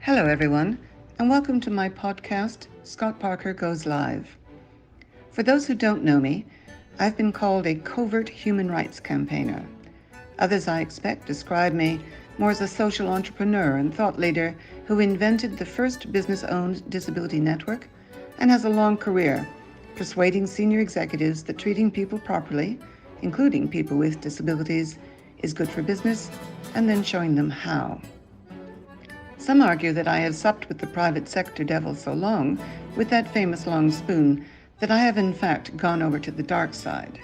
Hello, everyone, and welcome to my podcast, Scott Parker Goes Live. For those who don't know me, I've been called a covert human rights campaigner. Others, I expect, describe me more as a social entrepreneur and thought leader who invented the first business-owned disability network and has a long career persuading senior executives that treating people properly, including people with disabilities, is good for business, and then showing them how. Some argue that I have supped with the private sector devil so long, with that famous long spoon, that I have in fact gone over to the dark side.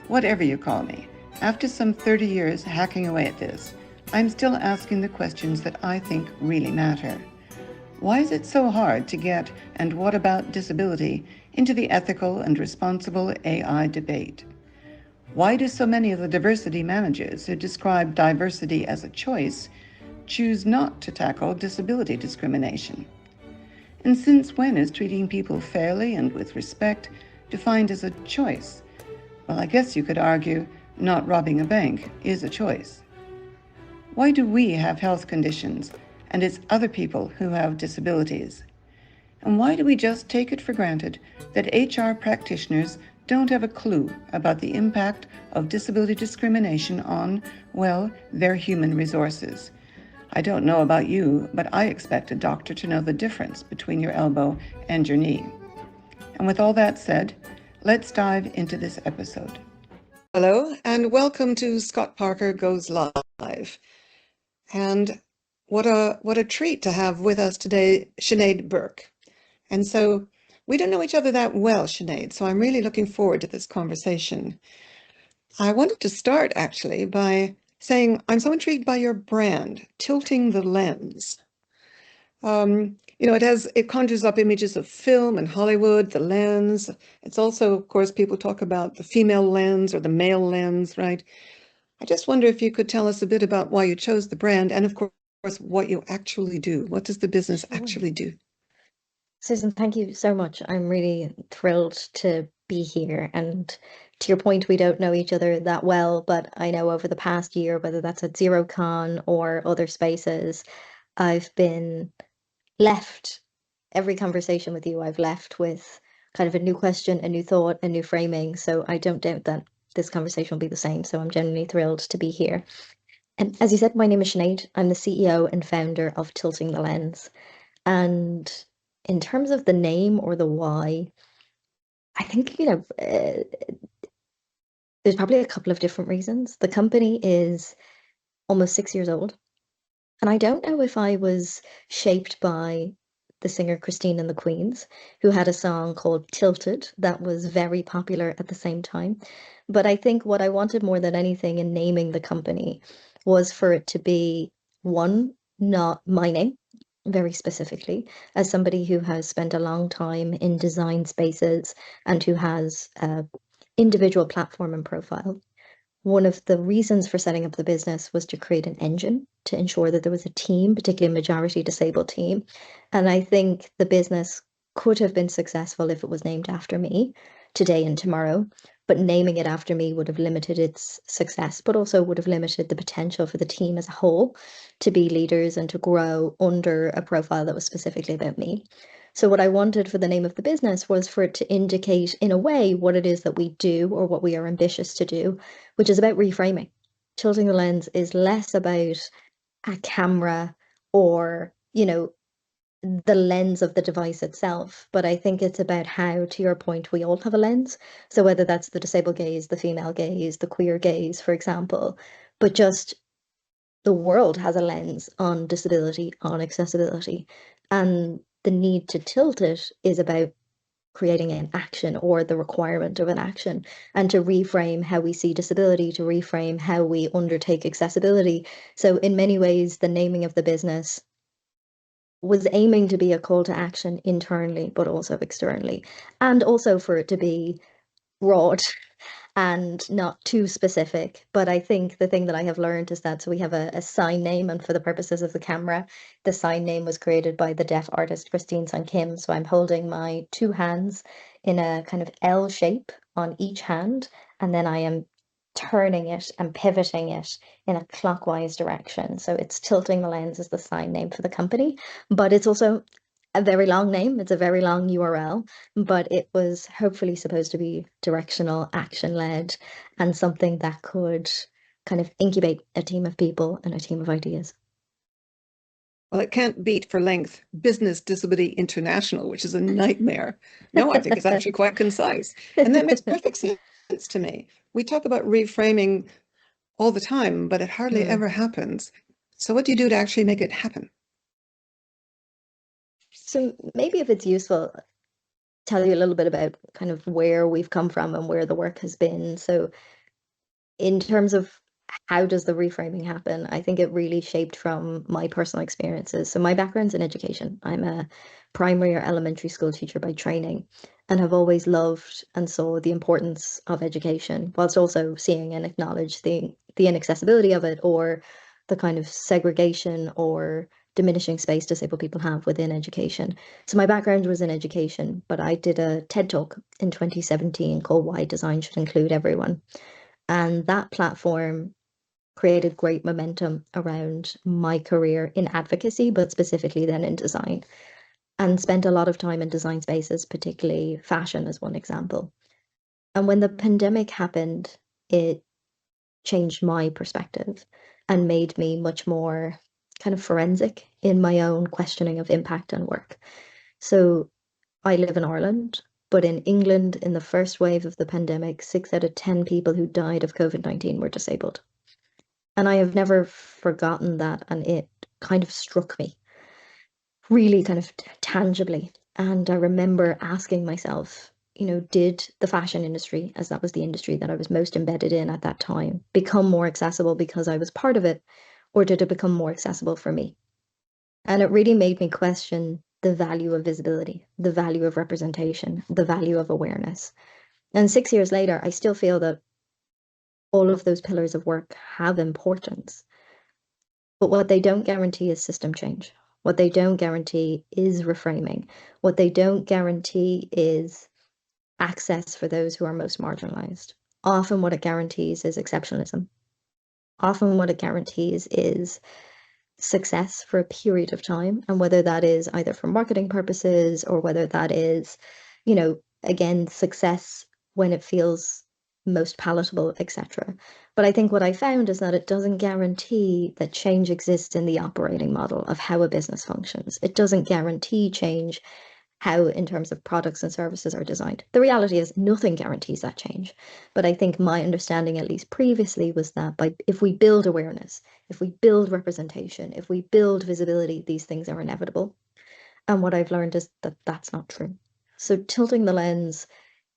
Whatever you call me, after some 30 years hacking away at this, I'm still asking the questions that I think really matter. Why is it so hard to get "and what about disability" into the ethical and responsible AI debate? Why do so many of the diversity managers who describe diversity as a choice choose not to tackle disability discrimination? And since when is treating people fairly and with respect defined as a choice? Well, I guess you could argue not robbing a bank is a choice. Why do we have health conditions and it's other people who have disabilities? And why do we just take it for granted that HR practitioners don't have a clue about the impact of disability discrimination on, well, their human resources? I don't know about you, but I expect a doctor to know the difference between your elbow and your knee. And with all that said, let's dive into this episode. Hello, and welcome to Scott Parker Goes Live. And what a treat to have with us today Sinéad Burke. And so we don't know each other that well, Sinead, so I'm really looking forward to this conversation. I wanted to start actually by saying I'm so intrigued by your brand, Tilting the Lens. It conjures up images of film and Hollywood, the lens. It's also, of course, people talk about the female lens or the male lens, right? I just wonder if you could tell us a bit about why you chose the brand and, of course, what you actually do. What does the business actually do? Susan, thank you so much. I'm really thrilled to be here. And to your point, we don't know each other that well, but I know over the past year, whether that's at ZeroCon or other spaces, I've been left, every conversation with you, I've left with kind of a new question, a new thought, a new framing. So I don't doubt that this conversation will be the same. So I'm genuinely thrilled to be here. And as you said, my name is Sinead. I'm the CEO and founder of Tilting the Lens. And in terms of the name or the why, I think, there's probably a couple of different reasons. The company is almost 6 years old. And I don't know if I was shaped by the singer Christine and the Queens, who had a song called Tilted that was very popular at the same time. But I think what I wanted more than anything in naming the company was for it to be one, not my name, very specifically, as somebody who has spent a long time in design spaces and who has a individual platform and profile. One of the reasons for setting up the business was to create an engine to ensure that there was a team, particularly a majority disabled team. And I think the business could have been successful if it was named after me today and tomorrow. But naming it after me would have limited its success, but also would have limited the potential for the team as a whole to be leaders and to grow under a profile that was specifically about me. So what I wanted for the name of the business was for it to indicate in a way what it is that we do or what we are ambitious to do, which is about reframing. Tilting the Lens is less about a camera or, the lens of the device itself, but I think it's about how, to your point, we all have a lens. So whether that's the disabled gaze, the female gaze, the queer gaze, for example, but just the world has a lens on disability, on accessibility, and the need to tilt it is about creating an action or the requirement of an action, and to reframe how we see disability, to reframe how we undertake accessibility. So in many ways, the naming of the business was aiming to be a call to action internally, but also externally, and also for it to be broad and not too specific. But I think the thing that I have learned is that so we have a sign name, and for the purposes of the camera, the sign name was created by the deaf artist Christine San Kim. So I'm holding my two hands in a kind of L shape on each hand, and then I am turning it and pivoting it in a clockwise direction. So it's Tilting the Lens is the sign name for the company, but it's also a very long name. It's a very long URL, but it was hopefully supposed to be directional, action-led, and something that could kind of incubate a team of people and a team of ideas. Well, it can't beat for length Business Disability International, which is a nightmare. No, I think it's actually quite concise. And that makes perfect sense to me. We talk about reframing all the time, but it hardly Hmm. ever happens. So what do you do to actually make it happen? So maybe if it's useful, tell you a little bit about kind of where we've come from and where the work has been. So in terms of how does the reframing happen, I think it really shaped from my personal experiences. So my background's in education. I'm a primary or elementary school teacher by training and have always loved and saw the importance of education, whilst also seeing and acknowledge the inaccessibility of it or the kind of segregation or diminishing space disabled people have within education. So my background was in education, but I did a TED Talk in 2017 called Why Design Should Include Everyone. And that platform created great momentum around my career in advocacy, but specifically then in design, and spent a lot of time in design spaces, particularly fashion as one example. And when the pandemic happened, it changed my perspective and made me much more kind of forensic in my own questioning of impact and work. So I live in Ireland, but in England, in the first wave of the pandemic, 6 out of 10 people who died of COVID-19 were disabled. And I have never forgotten that. And it kind of struck me really kind of tangibly. And I remember asking myself, did the fashion industry, as that was the industry that I was most embedded in at that time, become more accessible because I was part of it, or did it become more accessible for me? And it really made me question the value of visibility, the value of representation, the value of awareness. And 6 years later, I still feel that all of those pillars of work have importance. But what they don't guarantee is system change. What they don't guarantee is reframing. What they don't guarantee is access for those who are most marginalized. Often, what it guarantees is exceptionalism. Often, what it guarantees is success for a period of time. And whether that is either for marketing purposes or whether that is, again, success when it feels most palatable, etc. But I think what I found is that it doesn't guarantee that change exists in the operating model of how a business functions. It doesn't guarantee change how, in terms of products and services, are designed. The reality is nothing guarantees that change. But I think my understanding, at least previously, was that if we build awareness, if we build representation, if we build visibility, these things are inevitable. And what I've learned is that that's not true. So Tilting the Lens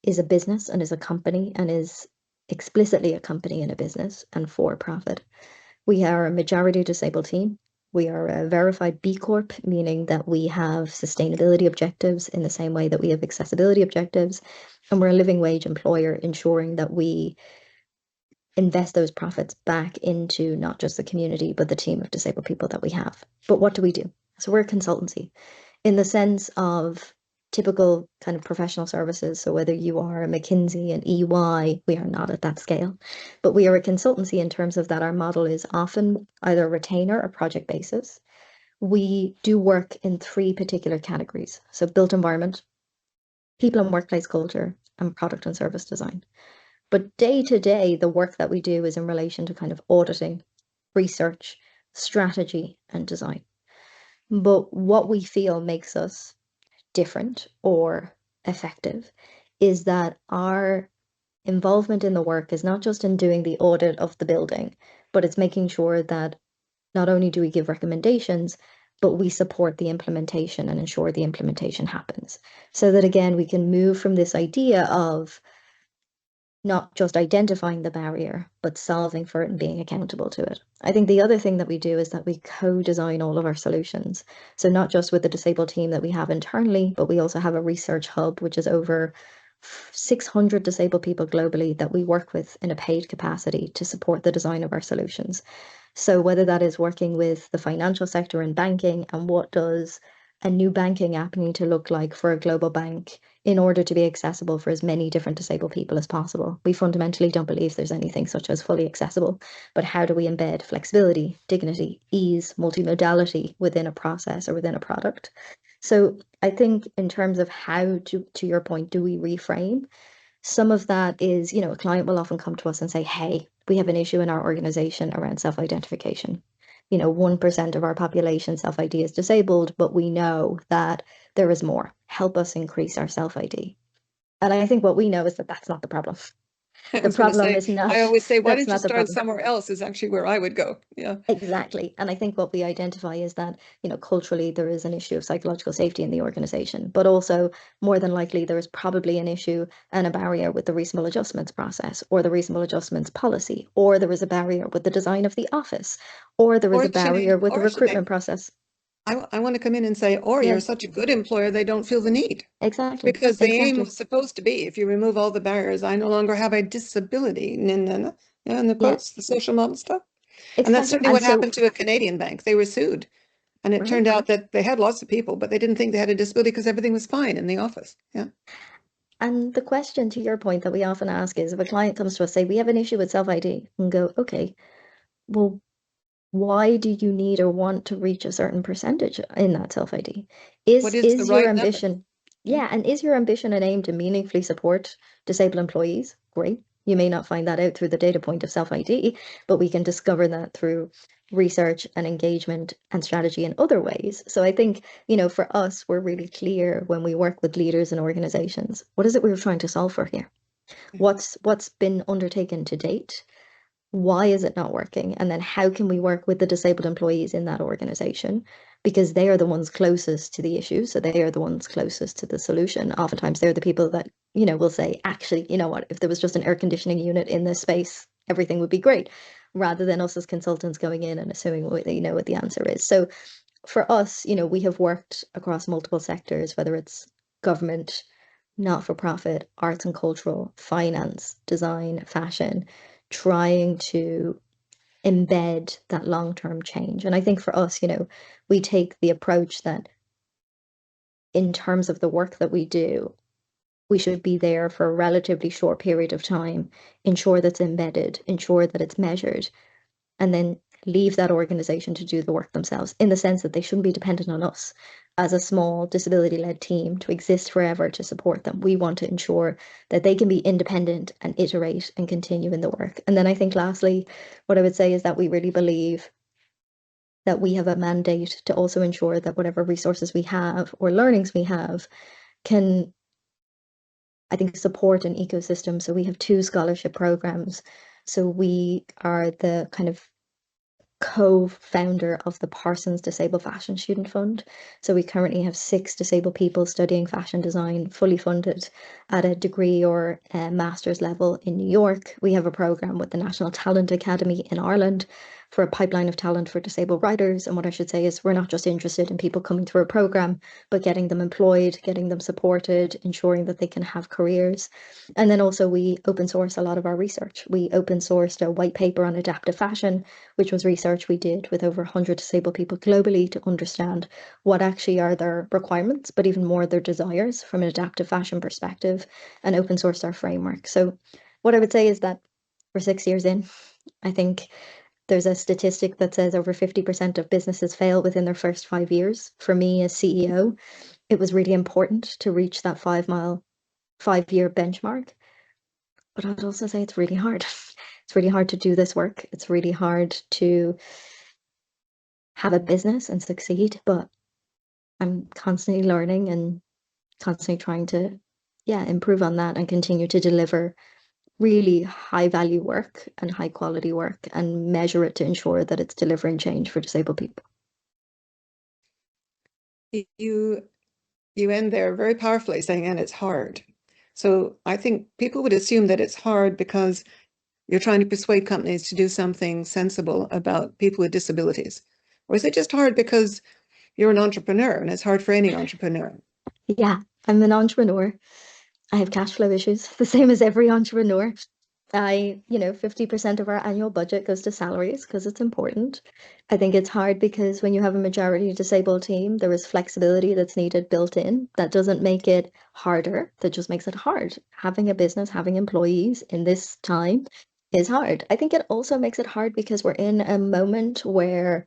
is a business and is a company and is explicitly a company and a business and for profit. We are a majority disabled team. We are a verified B Corp, meaning that we have sustainability objectives in the same way that we have accessibility objectives. And we're a living wage employer, ensuring that we invest those profits back into not just the community, but the team of disabled people that we have. But what do we do? So we're a consultancy in the sense of typical kind of professional services. So whether you are a McKinsey and EY, we are not at that scale, but we are a consultancy in terms of that our model is often either a retainer or project basis. We do work in three particular categories. So built environment, people and workplace culture, and product and service design. But day to day, the work that we do is in relation to kind of auditing, research, strategy, and design. But what we feel makes us different or effective is that our involvement in the work is not just in doing the audit of the building, but it's making sure that not only do we give recommendations, but we support the implementation and ensure the implementation happens. So that again, we can move from this idea of not just identifying the barrier, but solving for it and being accountable to it. I think the other thing that we do is that we co-design all of our solutions. So not just with the disabled team that we have internally, but we also have a research hub, which is over 600 disabled people globally that we work with in a paid capacity to support the design of our solutions. So whether that is working with the financial sector and banking and what does a new banking app need to look like for a global bank in order to be accessible for as many different disabled people as possible? We fundamentally don't believe there's anything such as fully accessible, but how do we embed flexibility, dignity, ease, multimodality within a process or within a product? So I think in terms of how to your point, do we reframe? Some of that is, a client will often come to us and say, hey, we have an issue in our organization around self-identification. 1% of our population self-ID is disabled, but we know that there is more. Help us increase our self-ID. And I think what we know is that that's not the problem. I The was going to problem say, is not, I always say, why that's don't you not the start problem. somewhere else is actually where I would go. Yeah. Exactly. And I think what we identify is that, culturally there is an issue of psychological safety in the organization, but also more than likely there is probably an issue and a barrier with the reasonable adjustments process or the reasonable adjustments policy, or there is a barrier with the design of the office, or there is Or a barrier Sinead, with the recruitment process. I want to come in and say, or Yeah, you're such a good employer, they don't feel the need. exactly. Because the aim Exactly. was supposed to be, if you remove all the barriers, I no longer have a disability, in the Yeah, quotes, the social model stuff. And that's exactly. certainly And what so, happened to a Canadian bank. They were sued. And it right. turned out that they had lots of people, but they didn't think they had a disability because everything was fine in the office. Yeah. And the question to your point that we often ask is if a client comes to us, say, we have an issue with self-ID, and go, okay, well, why do you need or want to reach a certain percentage in that self-ID? What Is is the is your right number? ambition, Yeah. yeah, and is your ambition and aim to meaningfully support disabled employees? Great. You may not find that out through the data point of self-ID, but we can discover that through research and engagement and strategy in other ways. So I think, for us, we're really clear when we work with leaders and organizations. What is it we're trying to solve for here? Yeah. What's been undertaken to date? Why is it not working? And then how can we work with the disabled employees in that organization? Because they are the ones closest to the issue. So they are the ones closest to the solution. Oftentimes they're the people that, will say, actually, you know what, if there was just an air conditioning unit in this space, everything would be great, rather than us as consultants going in and assuming what what the answer is. So for us, we have worked across multiple sectors, whether it's government, not for profit, arts and cultural, finance, design, fashion, trying to embed that long-term change. And I think for us, we take the approach that in terms of the work that we do, we should be there for a relatively short period of time, ensure that's embedded, ensure that it's measured, and then leave that organization to do the work themselves, in the sense that they shouldn't be dependent on us as a small disability-led team to exist forever to support them. We want to ensure that they can be independent and iterate and continue in the work. And then I think lastly, what I would say is that we really believe that we have a mandate to also ensure that whatever resources we have or learnings we have can, I think, support an ecosystem. So we have two scholarship programs. So we are the kind of co-founder of the Parsons Disabled Fashion Student Fund. So we currently have 6 disabled people studying fashion design, fully funded at a degree or a master's level in New York. We have a program with the National Talent Academy in Ireland for a pipeline of talent for disabled writers. And what I should say is we're not just interested in people coming through a program, but getting them employed, getting them supported, ensuring that they can have careers. And then also we open source a lot of our research. We open sourced a white paper on adaptive fashion, which was research we did with over 100 disabled people globally to understand what actually are their requirements, but even more their desires from an adaptive fashion perspective, and open sourced our framework. So what I would say is that we're 6 years in. I think there's a statistic that says over 50% of businesses fail within their first 5 years. For me as CEO, it was really important to reach that 5-year benchmark. But I'd also say it's really hard. It's really hard to do this work. It's really hard to have a business and succeed, but I'm constantly learning and constantly trying to, yeah, improve on that and continue to deliver really high value work and high quality work and measure it to ensure that it's delivering change for disabled people. You you end there very powerfully saying, and it's hard. So I think people would assume that it's hard because you're trying to persuade companies to do something sensible about people with disabilities. Or is it just hard because you're an entrepreneur and it's hard for any entrepreneur? Yeah, I'm an entrepreneur. I have cash flow issues, the same as every entrepreneur. 50% of our annual budget goes to salaries because it's important. I think it's hard because when you have a majority disabled team, there is flexibility that's needed built in. That doesn't make it harder, that just makes it hard. Having a business, having employees in this time is hard. I think it also makes it hard because we're in a moment where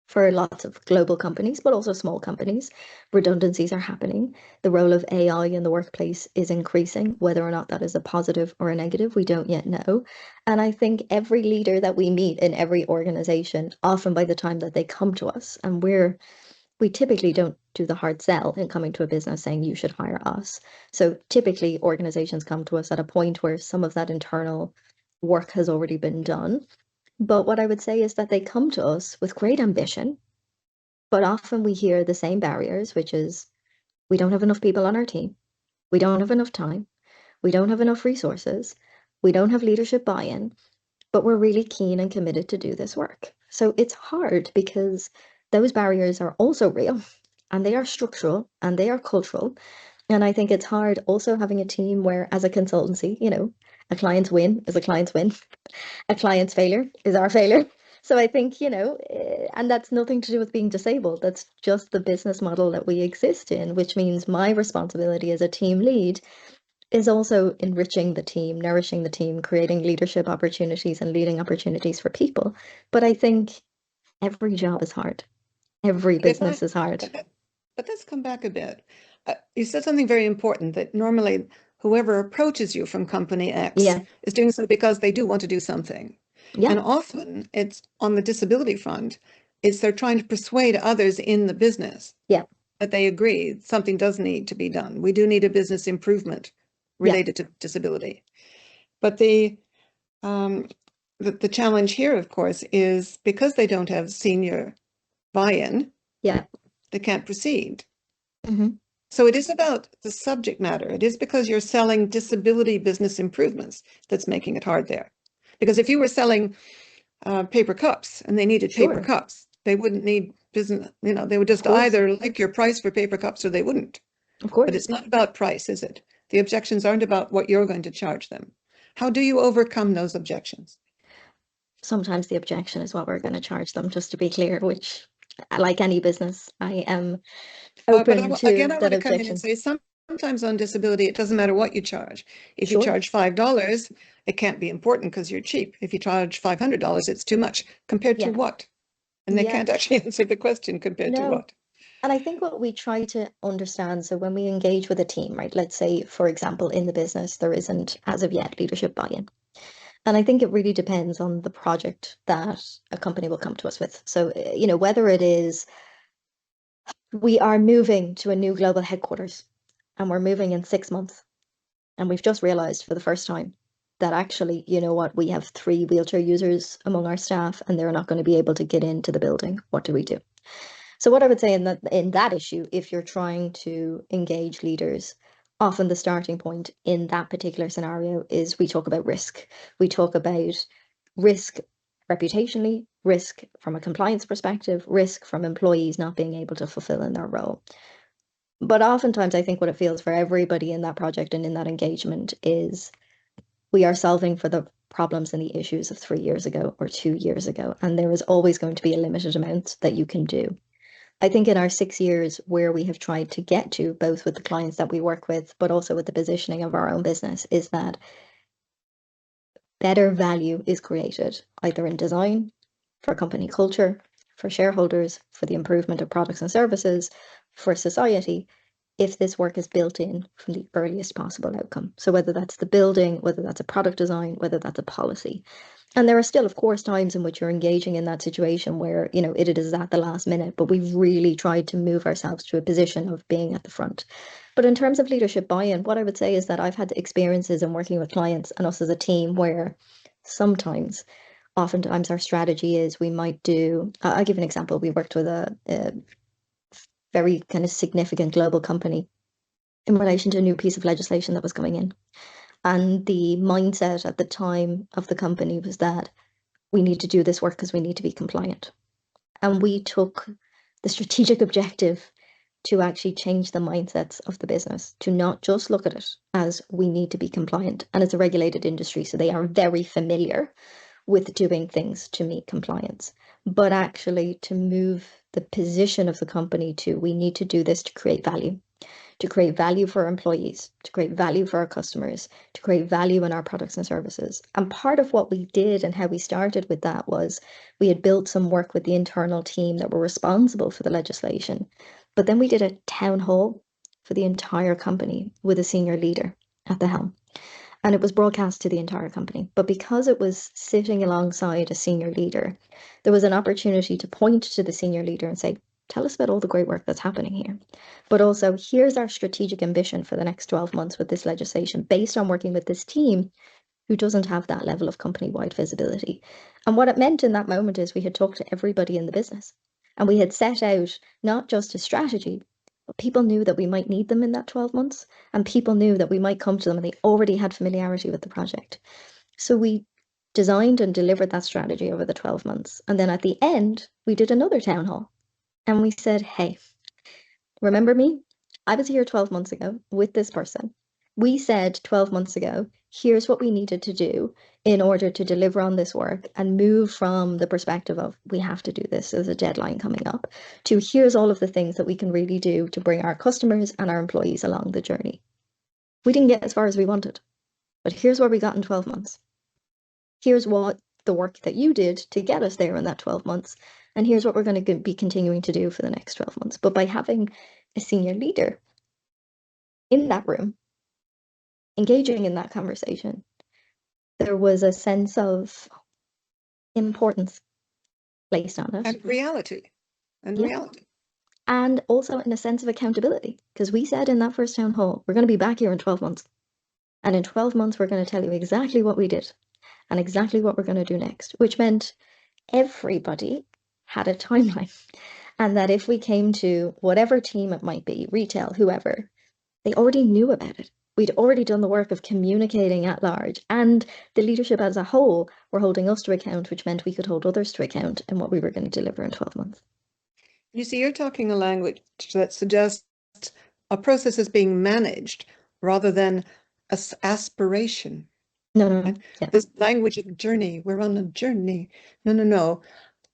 for lots of global companies, but also small companies, redundancies are happening. The role of AI in the workplace is increasing. Whether or not that is a positive or a negative, we don't yet know. And I think every leader that we meet in every organization, often by the time that they come to us, and we typically don't do the hard sell in coming to a business saying you should hire us. So typically organizations come to us at a point where some of that internal work has already been done. But what I would say is that they come to us with great ambition, but often we hear the same barriers, which is we don't have enough people on our team, we don't have enough time, we don't have enough resources, we don't have leadership buy-in, but we're really keen and committed to do this work. So it's hard because those barriers are also real and they are structural and they are cultural. And I think it's hard also having a team where, as a consultancy, a client's win is a client's win, a client's failure is our failure. So I think, and that's nothing to do with being disabled. That's just the business model that we exist in, which means my responsibility as a team lead is also enriching the team, nourishing the team, creating leadership opportunities and leading opportunities for people. But I think every job is hard. Every But if business I, is hard. but let's come back a bit. You said something very important that normally whoever approaches you from company X Yeah, is doing so because they do want to do something. yeah, And often it's on the disability front, it's they're trying to persuade others in the business yeah, that they agree something does need to be done. We do need a business improvement yeah, related to disability. But the challenge here, of course, is because they don't have senior buy-in, yeah. they can't proceed. Hmm. So it is about the subject matter. It is because you're selling disability business improvements that's making it hard there. Because if you were selling paper cups and they needed paper Sure, cups, they wouldn't need business, they would of just course, either like your price for paper cups or they wouldn't. of But course. it's not about price, is it? The objections aren't about what you're going to charge them. How do you overcome those objections? Sometimes the objection is what we're going to charge them, just to be clear, which, like any business, I am But open again, to I want that to come in and objection. say sometimes on disability, it doesn't matter what you charge. If you Sure. charge $5, it can't be important because you're cheap. If you charge $500, it's too much. Compared to Yeah. what? And they Yeah. can't actually answer the question compared to No. what. And I think what we try to understand, so when we engage with a team, right, let's say, for example, in the business, there isn't, as of yet, leadership buy-in. And I think it really depends on the project that a company will come to us with. So, whether it is we are moving to a new global headquarters and we're moving in 6 months. And we've just realized for the first time that actually, you know what, we have 3 wheelchair users among our staff and they're not going to be able to get into the building. What do we do? So what I would say in that issue, if you're trying to engage leaders, often the starting point in that particular scenario is we talk about risk. We talk about risk reputationally, risk from a compliance perspective, risk from employees not being able to fulfill in their role. But oftentimes, I think what it feels for everybody in that project and in that engagement is we are solving for the problems and the issues of 3 years ago or 2 years ago. And there is always going to be a limited amount that you can do. I think in our 6 years, where we have tried to get to, both with the clients that we work with, but also with the positioning of our own business, is that better value is created either in design, for company culture, for shareholders, for the improvement of products and services, for society, if this work is built in from the earliest possible outcome. So whether that's the building, whether that's a product design, whether that's a policy. And there are still, of course, times in which you're engaging in that situation where, it is at the last minute, but we've really tried to move ourselves to a position of being at the front. But in terms of leadership buy-in, what I would say is that I've had experiences in working with clients and us as a team where sometimes, oftentimes our strategy is we might do, I'll give an example. We worked with a very kind of significant global company in relation to a new piece of legislation that was coming in. And the mindset at the time of the company was that we need to do this work because we need to be compliant. And we took the strategic objective to actually change the mindsets of the business, to not just look at it as we need to be compliant. And it's a regulated industry, so they are very familiar with doing things to meet compliance, but actually to move the position of the company to we need to do this to create value for our employees, to create value for our customers, to create value in our products and services. And part of what we did and how we started with that was we had built some work with the internal team that were responsible for the legislation. But then we did a town hall for the entire company with a senior leader at the helm. And it was broadcast to the entire company. But because it was sitting alongside a senior leader, there was an opportunity to point to the senior leader and say, tell us about all the great work that's happening here. But also, here's our strategic ambition for the next 12 months with this legislation based on working with this team who doesn't have that level of company-wide visibility. And what it meant in that moment is we had talked to everybody in the business and we had set out not just a strategy, but people knew that we might need them in that 12 months and people knew that we might come to them and they already had familiarity with the project. So we designed and delivered that strategy over the 12 months. And then at the end, we did another town hall. And we said, hey, remember me? I was here 12 months ago with this person. We said 12 months ago, here's what we needed to do in order to deliver on this work and move from the perspective of we have to do this, there's a deadline coming up, to here's all of the things that we can really do to bring our customers and our employees along the journey. We didn't get as far as we wanted, but here's where we got in 12 months. Here's what the work that you did to get us there in that 12 months. And here's what we're going to be continuing to do for the next 12 months. But by having a senior leader in that room, engaging in that conversation, there was a sense of importance placed on it. And reality. And reality. And also in a sense of accountability. Because we said in that first town hall, we're going to be back here in 12 months. And in 12 months, we're going to tell you exactly what we did and exactly what we're going to do next, which meant everybody had a timeline. And that if we came to whatever team it might be, retail, whoever, they already knew about it. We'd already done the work of communicating at large, and the leadership as a whole were holding us to account, which meant we could hold others to account in what we were going to deliver in 12 months. You see, you're talking a language that suggests a process is being managed rather than aspiration. No. Right? Yeah. This language of journey, we're on a journey. No.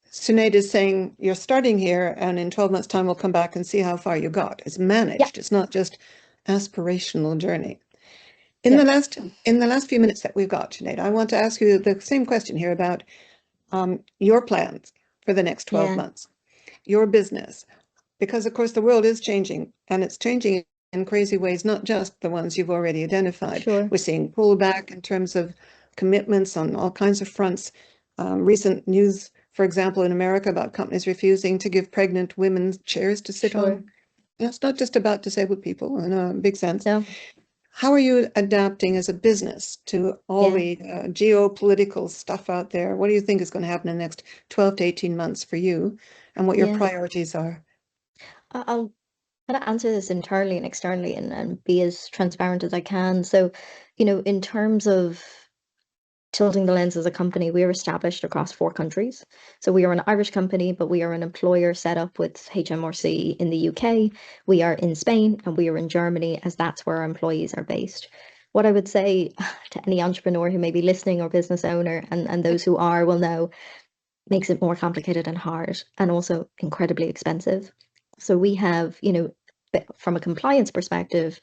Sinead is saying you're starting here and in 12 months' time we'll come back and see how far you got. It's managed. Yeah. It's not just aspirational journey. In the last few minutes that we've got, Sinead, I want to ask you the same question here about your plans for the next 12 months, your business, because of course the world is changing and it's changing in crazy ways, not just the ones you've already identified. Sure. We're seeing pullback in terms of commitments on all kinds of fronts. Recent news, for example, in America about companies refusing to give pregnant women chairs to sit on. It's not just about disabled people in a big sense. No. How are you adapting as a business to all the geopolitical stuff out there? What do you think is going to happen in the next 12 to 18 months for you and what your priorities are? I'll kind of answer this internally and externally and be as transparent as I can. So, in terms of tilting the lens as a company, we are established across 4 countries. So we are an Irish company, but we are an employer set up with HMRC in the UK. We are in Spain and we are in Germany, as that's where our employees are based. What I would say to any entrepreneur who may be listening or business owner, and those who are will know, makes it more complicated and hard and also incredibly expensive. So we have, from a compliance perspective,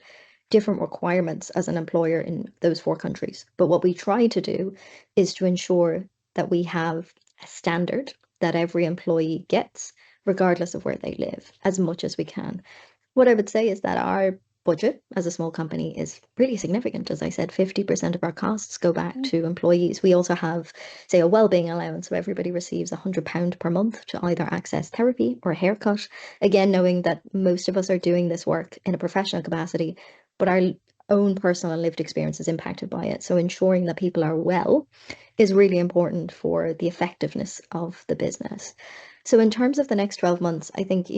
different requirements as an employer in those 4 countries. But what we try to do is to ensure that we have a standard that every employee gets, regardless of where they live, as much as we can. What I would say is that our budget as a small company is really significant. As I said, 50% of our costs go back to employees. We also have, say, a wellbeing allowance, so everybody receives £100 per month to either access therapy or a haircut. Again, knowing that most of us are doing this work in a professional capacity, but our own personal and lived experience is impacted by it. So ensuring that people are well is really important for the effectiveness of the business. So in terms of the next 12 months, I think,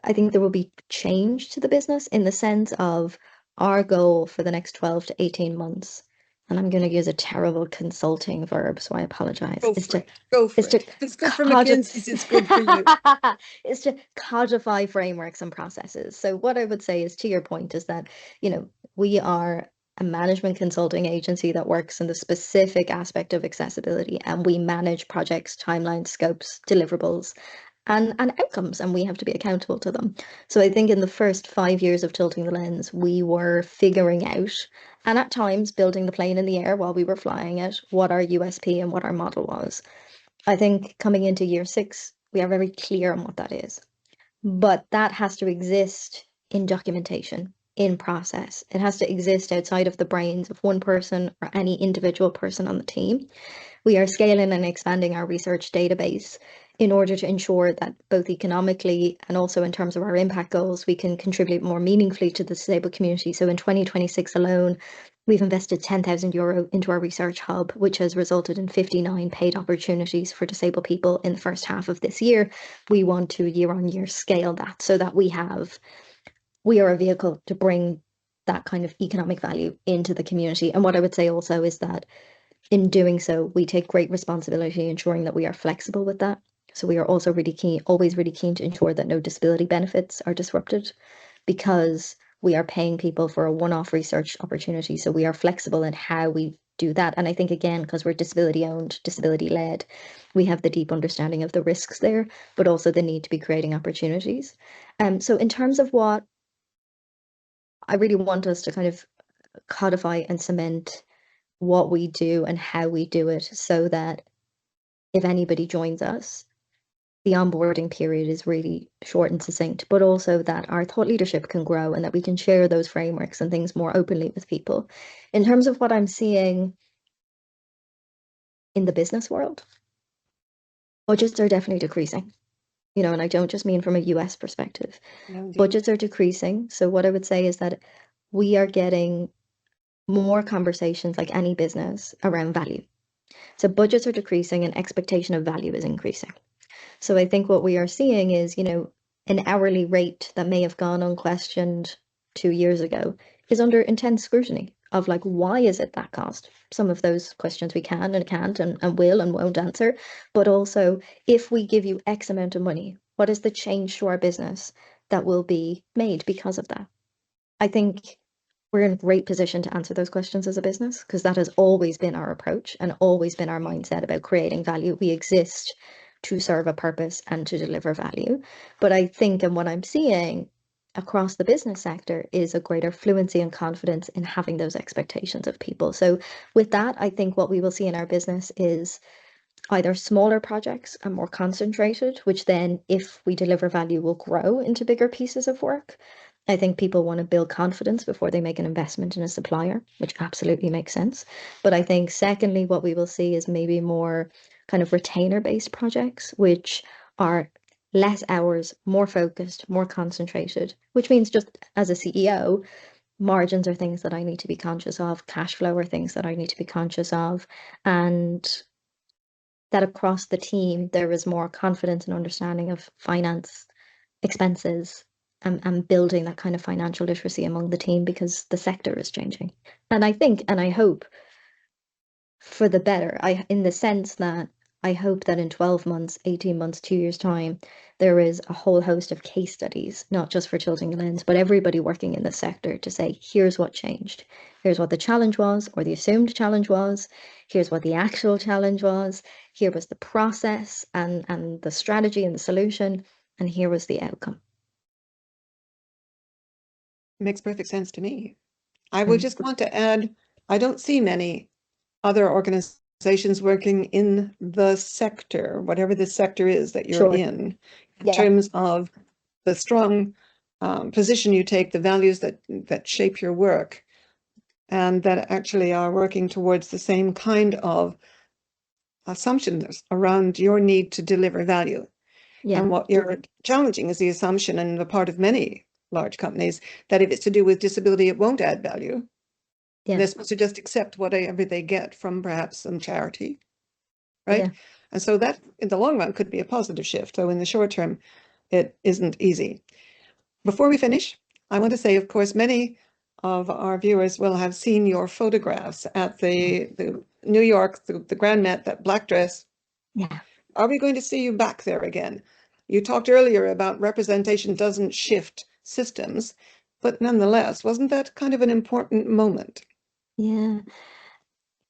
I think there will be change to the business in the sense of our goal for the next 12 to 18 months and I'm going to use a terrible consulting verb, so I apologize. Go for it. Go for it. If it's good for McKinsey's, it's good for you. Is to codify frameworks and processes. So what I would say is, to your point, is that, we are a management consulting agency that works in the specific aspect of accessibility, and we manage projects, timelines, scopes, deliverables, and outcomes, and we have to be accountable to them. So I think in the first 5 years of Tilting the Lens, we were figuring out, and at times building the plane in the air while we were flying it, what our USP and what our model was. I think coming into year 6, we are very clear on what that is. But that has to exist in documentation, in process. It has to exist outside of the brains of one person or any individual person on the team. We are scaling and expanding our research database in order to ensure that both economically and also in terms of our impact goals, we can contribute more meaningfully to the disabled community. So in 2026 alone, we've invested €10,000 into our research hub, which has resulted in 59 paid opportunities for disabled people in the first half of this year. We want to year on year scale that so that we are a vehicle to bring that kind of economic value into the community. And what I would say also is that in doing so, we take great responsibility ensuring that we are flexible with that. So we are also always really keen to ensure that no disability benefits are disrupted, because we are paying people for a one-off research opportunity. So we are flexible in how we do that. And I think, again, because we're disability owned, disability led, we have the deep understanding of the risks there, but also the need to be creating opportunities. So in terms of what I really want us to kind of codify and cement what we do and how we do it, so that if anybody joins us, the onboarding period is really short and succinct, but also that our thought leadership can grow and that we can share those frameworks and things more openly with people. In terms of what I'm seeing in the business world, budgets are definitely decreasing, and I don't just mean from a US perspective. No, Budgets are decreasing. So what I would say is that we are getting more conversations, like any business, around value. So budgets are decreasing and expectation of value is increasing. So I think what we are seeing is, an hourly rate that may have gone unquestioned 2 years ago is under intense scrutiny of, like, why is it that cost? Some of those questions we can and can't and will and won't answer. But also, if we give you X amount of money, what is the change to our business that will be made because of that? I think we're in a great position to answer those questions as a business, because that has always been our approach and always been our mindset about creating value. We exist to serve a purpose and to deliver value. But I think, and what I'm seeing across the business sector, is a greater fluency and confidence in having those expectations of people. So with that, I think what we will see in our business is either smaller projects and more concentrated, which then, if we deliver value, will grow into bigger pieces of work. I think people want to build confidence before they make an investment in a supplier, which absolutely makes sense. But I think, secondly, what we will see is maybe more kind of retainer-based projects, which are less hours, more focused, more concentrated, which means, just as a CEO, margins are things that I need to be conscious of, cash flow are things that I need to be conscious of, and that across the team there is more confidence and understanding of finance, expenses, and building that kind of financial literacy among the team, because the sector is changing. And I think, and I hope, for the better, in the sense that I hope that in 12 months, 18 months, 2 years' time, there is a whole host of case studies, not just for Tilting the Lens, but everybody working in the sector, to say, here's what changed. Here's what the challenge was, or the assumed challenge was. Here's what the actual challenge was. Here was the process and the strategy and the solution. And here was the outcome. Makes perfect sense to me. I would just want to add, I don't see many other organizations working in the sector, whatever the sector is that you're Sure. in Yeah. terms of the strong position you take, the values that shape your work, and that actually are working towards the same kind of assumptions around your need to deliver value. Yeah. And what you're challenging is the assumption, and the part of many large companies, that if it's to do with disability, it won't add value. Yeah. They're supposed to just accept whatever they get from perhaps some charity, right? Yeah. And so that, in the long run, could be a positive shift. So in the short term, it isn't easy. Before we finish, I want to say, of course, many of our viewers will have seen your photographs at the New York, the Grand Met, that black dress. Yeah. Are we going to see you back there again? You talked earlier about representation doesn't shift systems, but nonetheless, wasn't that kind of an important moment? Yeah.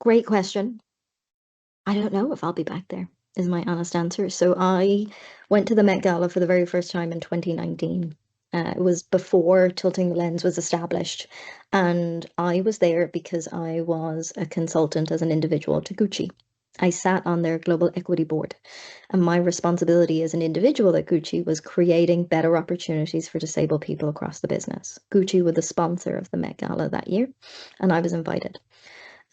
Great question. I don't know if I'll be back there, is my honest answer. So I went to the Met Gala for the very first time in 2019. It was before Tilting the Lens was established. And I was there because I was a consultant as an individual to Gucci. I sat on their global equity board, and my responsibility as an individual at Gucci was creating better opportunities for disabled people across the business. Gucci were the sponsor of the Met Gala that year, and I was invited.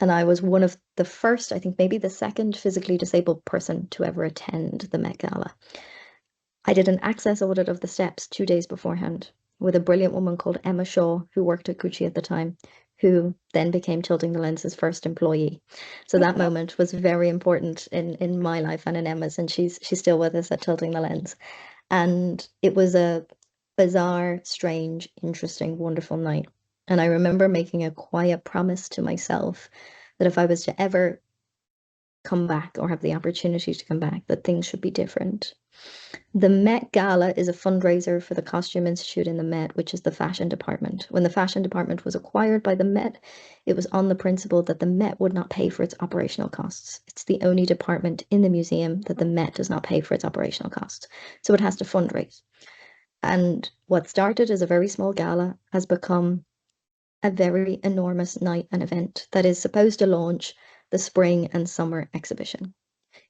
And I was one of the first, I think maybe the second physically disabled person to ever attend the Met Gala. I did an access audit of the steps 2 days beforehand with a brilliant woman called Emma Shaw, who worked at Gucci at the time, who then became Tilting the Lens's first employee. So that moment was very important in my life and in Emma's, and she's still with us at Tilting the Lens. And it was a bizarre, strange, interesting, wonderful night. And I remember making a quiet promise to myself that if I was to ever come back or have the opportunity to come back, that things should be different. The Met Gala is a fundraiser for the Costume Institute in the Met, which is the fashion department. When the fashion department was acquired by the Met, it was on the principle that the Met would not pay for its operational costs. It's the only department in the museum that the Met does not pay for its operational costs. So it has to fundraise. And what started as a very small gala has become a very enormous night and event that is supposed to launch the spring and summer exhibition.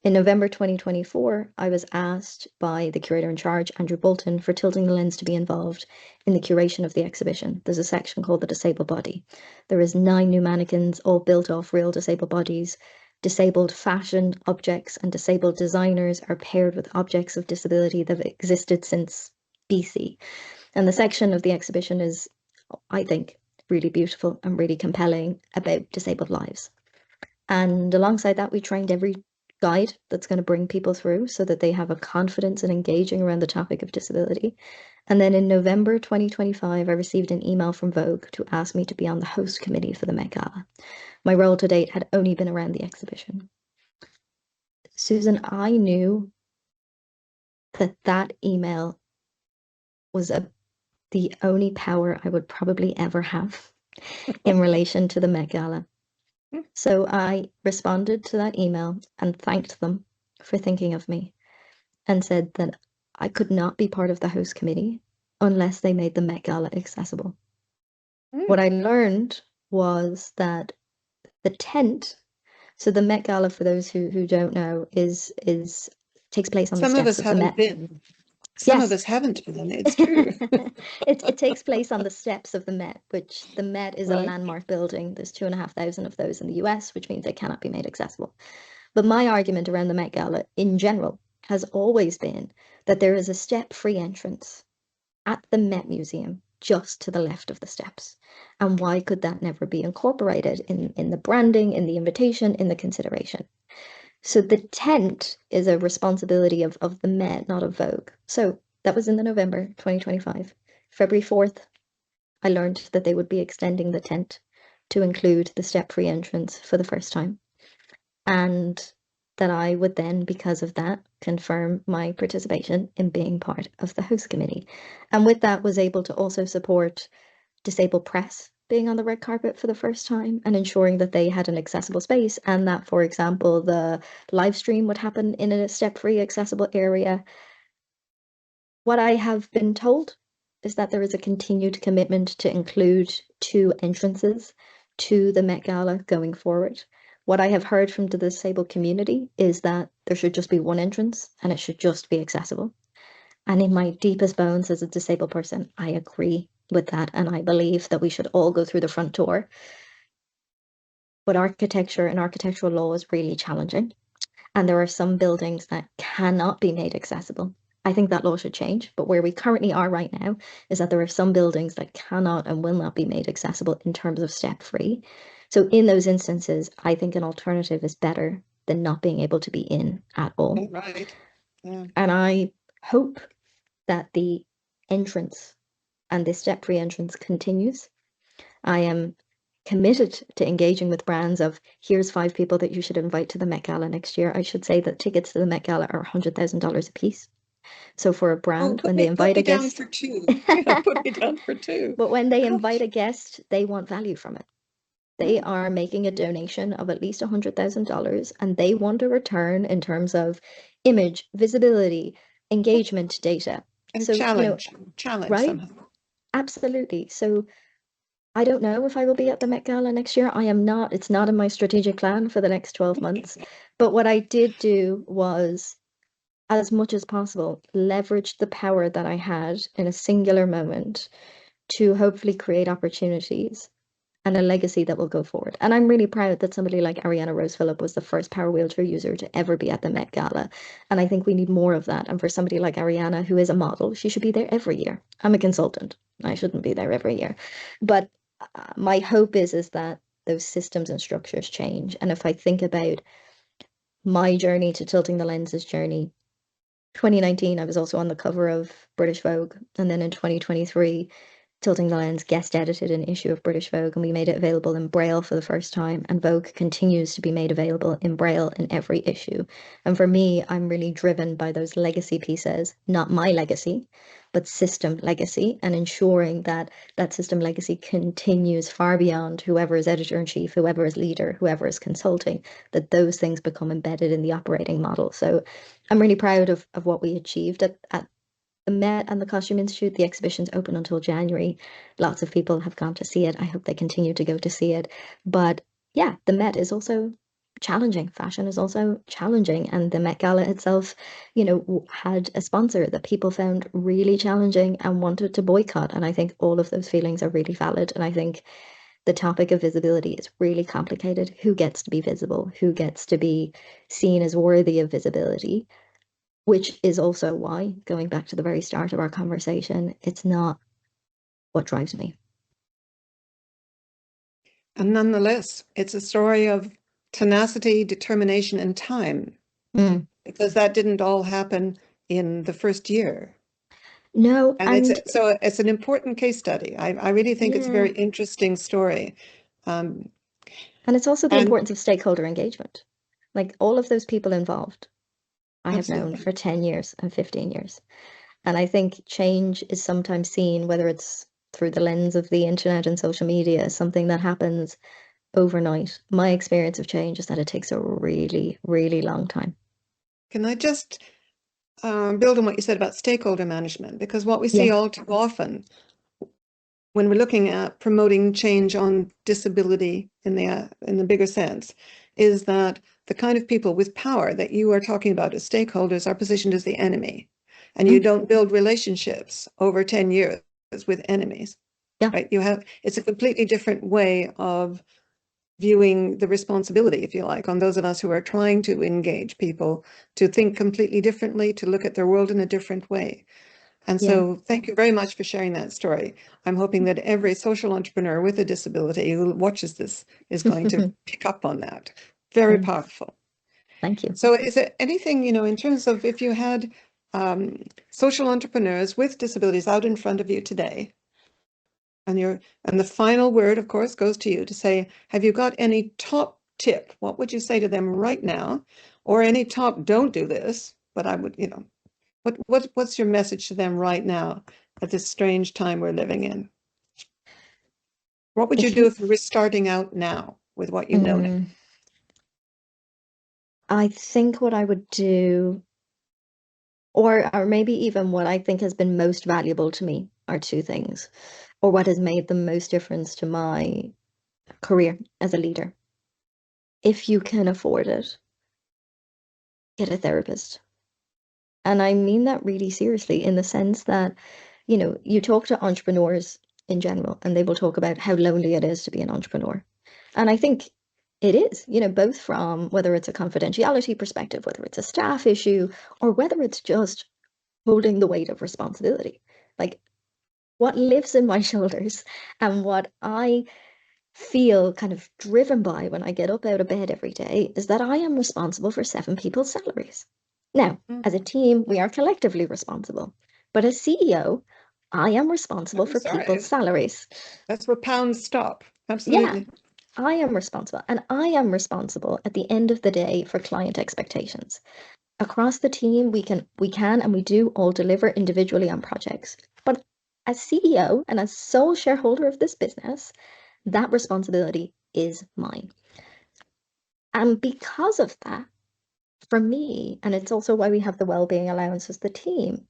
In November 2024, I was asked by the curator in charge, Andrew Bolton, for Tilting the Lens to be involved in the curation of the exhibition. There's a section called the Disabled Body. There is 9 new mannequins, all built off real disabled bodies. Disabled fashion objects and disabled designers are paired with objects of disability that have existed since BC. And the section of the exhibition is, I think, really beautiful and really compelling about disabled lives. And alongside that, we trained every guide that's going to bring people through so that they have a confidence in engaging around the topic of disability. And then in November 2025, I received an email from Vogue to ask me to be on the host committee for the Met Gala. My role to date had only been around the exhibition. Susan, I knew that email was the only power I would probably ever have in relation to the Met Gala. So I responded to that email and thanked them for thinking of me and said that I could not be part of the host committee unless they made the Met Gala accessible. What I learned was that the tent, so the Met Gala, for those who don't know, is takes place on the Some of us steps of the haven't Met. been. Some of Yes. us haven't been, it's true. It takes place on the steps of the Met, which the Met is a Right. landmark building. There's 2,500 of those in the US, which means they cannot be made accessible. But my argument around the Met Gala in general has always been that there is a step-free entrance at the Met Museum just to the left of the steps. And why could that never be incorporated in the branding, in the invitation, in the consideration? So the tent is a responsibility of the Met, not of Vogue. So that was in the November 2025. February 4th, I learned that they would be extending the tent to include the step-free entrance for the first time. And that I would then, because of that, confirm my participation in being part of the host committee. And with that was able to also support disabled press being on the red carpet for the first time and ensuring that they had an accessible space and that, for example, the live stream would happen in a step-free accessible area. What I have been told is that there is a continued commitment to include 2 entrances to the Met Gala going forward. What I have heard from the disabled community is that there should just be 1 entrance and it should just be accessible. And in my deepest bones as a disabled person, I agree with that. And I believe that we should all go through the front door. But architecture and architectural law is really challenging. And there are some buildings that cannot be made accessible. I think that law should change. But where we currently are right now is that there are some buildings that cannot and will not be made accessible in terms of step free. So in those instances, I think an alternative is better than not being able to be in at all. Right. Yeah. And I hope that the entrance and the step-free entrance continues. I am committed to engaging with brands of here's 5 people that you should invite to the Met Gala next year. I should say that tickets to the Met Gala are $100,000 a piece. So for a Oh, brand, when they put invite a me down guest, for two. Yeah, put me down for two. but when they invite Gosh. a guest, they want value from it. They Mm. are making a donation of at least $100,000 and they want a return in terms of image, visibility, engagement data. And So, challenge right? somehow. Absolutely. So I don't know if I will be at the Met Gala next year. I am not. It's not in my strategic plan for the next 12 months. But what I did do was, as much as possible, leverage the power that I had in a singular moment to hopefully create opportunities and a legacy that will go forward. And I'm really proud that somebody like Ariana Rose Phillip was the first power wheelchair user to ever be at the Met Gala. And I think we need more of that. And for somebody like Ariana, who is a model, she should be there every year. I'm a consultant. I shouldn't be there every year. But my hope is that those systems and structures change. And if I think about my journey to Tilting the Lenses journey, 2019, I was also on the cover of British Vogue. And then in 2023, Tilting the Lens guest edited an issue of British Vogue and we made it available in Braille for the first time. And Vogue continues to be made available in Braille in every issue. And for me, I'm really driven by those legacy pieces, not my legacy, but system legacy, and ensuring that that system legacy continues far beyond whoever is editor in chief, whoever is leader, whoever is consulting, that those things become embedded in the operating model. So I'm really proud of what we achieved at the Met and the Costume Institute. The exhibition's open until January. Lots of people have gone to see it. I hope they continue to go to see it. But yeah, the Met is also challenging. Fashion is also challenging. And the Met Gala itself, had a sponsor that people found really challenging and wanted to boycott. And I think all of those feelings are really valid. And I think the topic of visibility is really complicated. Who gets to be visible? Who gets to be seen as worthy of visibility? Which is also why, going back to the very start of our conversation, it's not what drives me. And nonetheless, it's a story of tenacity, determination, and time, Mm. because that didn't all happen in the first year. No, And and it's an important case study. I really think it's a yeah, very interesting story. Um, and it's also the and importance of stakeholder engagement. Like all of those people involved, I have known absolutely. for 10 years and 15 years. And I think change is sometimes seen, whether it's through the lens of the internet and social media, as something that happens overnight. My experience of change is that it takes a really, really long time. Can I just build on what you said about stakeholder management? Because what we see Yeah. all too often when we're looking at promoting change on disability in the bigger sense is that the kind of people with power that you are talking about as stakeholders are positioned as the enemy. And you Mm. don't build relationships over 10 years with enemies, Yeah. right? It's a completely different way of viewing the responsibility, if you like, on those of us who are trying to engage people to think completely differently, to look at their world in a different way. And Yeah. so thank you very much for sharing that story. I'm hoping that every social entrepreneur with a disability who watches this is going to pick up on that. Very Mm. powerful. Thank you. So is there anything, in terms of if you had social entrepreneurs with disabilities out in front of you today, and the final word, of course, goes to you to say, have you got any top tip? What would you say to them right now? Or any top, don't do this, but I would, what's your message to them right now at this strange time we're living in? What would you If do you, if you were starting out now with what you know now? mm, I think what I would do, or maybe even what I think has been most valuable to me, are two things, or what has made the most difference to my career as a leader. If you can afford it, get a therapist. And I mean that really seriously in the sense that, you talk to entrepreneurs in general, and they will talk about how lonely it is to be an entrepreneur. And I think it is, both from whether it's a confidentiality perspective, whether it's a staff issue, or whether it's just holding the weight of responsibility. Like what lives in my shoulders and what I feel kind of driven by when I get up out of bed every day is that I am responsible for 7 people's salaries. Now, Mm. as a team, we are collectively responsible. But as CEO, I am responsible I'm for sorry. people's salaries. That's where pounds stop. Yeah, Absolutely. I am responsible. And I am responsible at the end of the day for client expectations. Across the team, we can and we do all deliver individually on projects. But as CEO and as sole shareholder of this business, that responsibility is mine. And because of that, for me, and it's also why we have the well-being allowance as the team,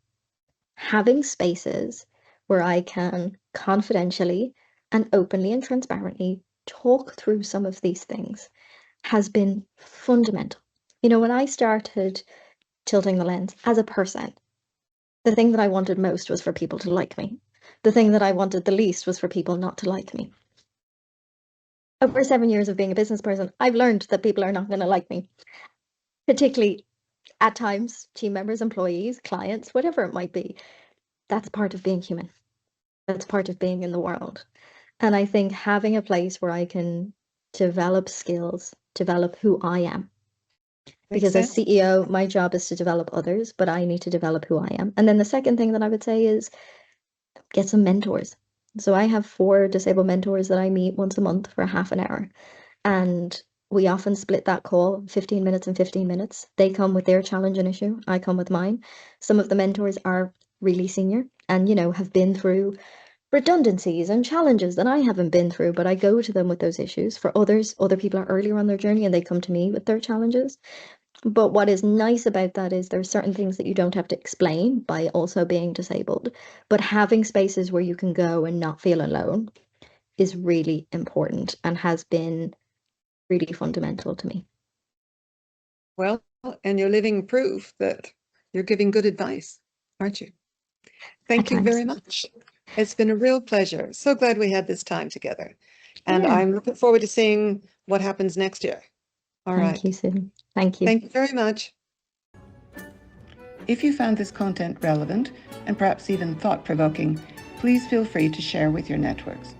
having spaces where I can confidentially and openly and transparently talk through some of these things has been fundamental. You know, when I started tilting the lens as a person, the thing that I wanted most was for people to like me. The thing that I wanted the least was for people not to like me. Over 7 years of being a business person, I've learned that people are not going to like me, particularly at times, team members, employees, clients, whatever it might be. That's part of being human. That's part of being in the world. And I think having a place where I can develop skills, develop who I am. Makes Because as sense. CEO, my job is to develop others, but I need to develop who I am. And then the second thing that I would say is get some mentors. So I have 4 disabled mentors that I meet once a month for half an hour. And we often split that call 15 minutes and 15 minutes. They come with their challenge and issue, I come with mine. Some of the mentors are really senior and, you know, have been through redundancies and challenges that I haven't been through, but I go to them with those issues. For others, other people are earlier on their journey and they come to me with their challenges. But what is nice about that is there are certain things that you don't have to explain by also being disabled. But having spaces where you can go and not feel alone is really important and has been really fundamental to me. Well, and you're living proof that you're giving good advice, aren't you? At Thank you times. very much. It's been a real pleasure. So glad we had this time together. And Yeah. I'm looking forward to seeing what happens next year. All Thank you, right. Susan. Thank you. Thank you very much. If you found this content relevant and perhaps even thought-provoking, please feel free to share with your networks.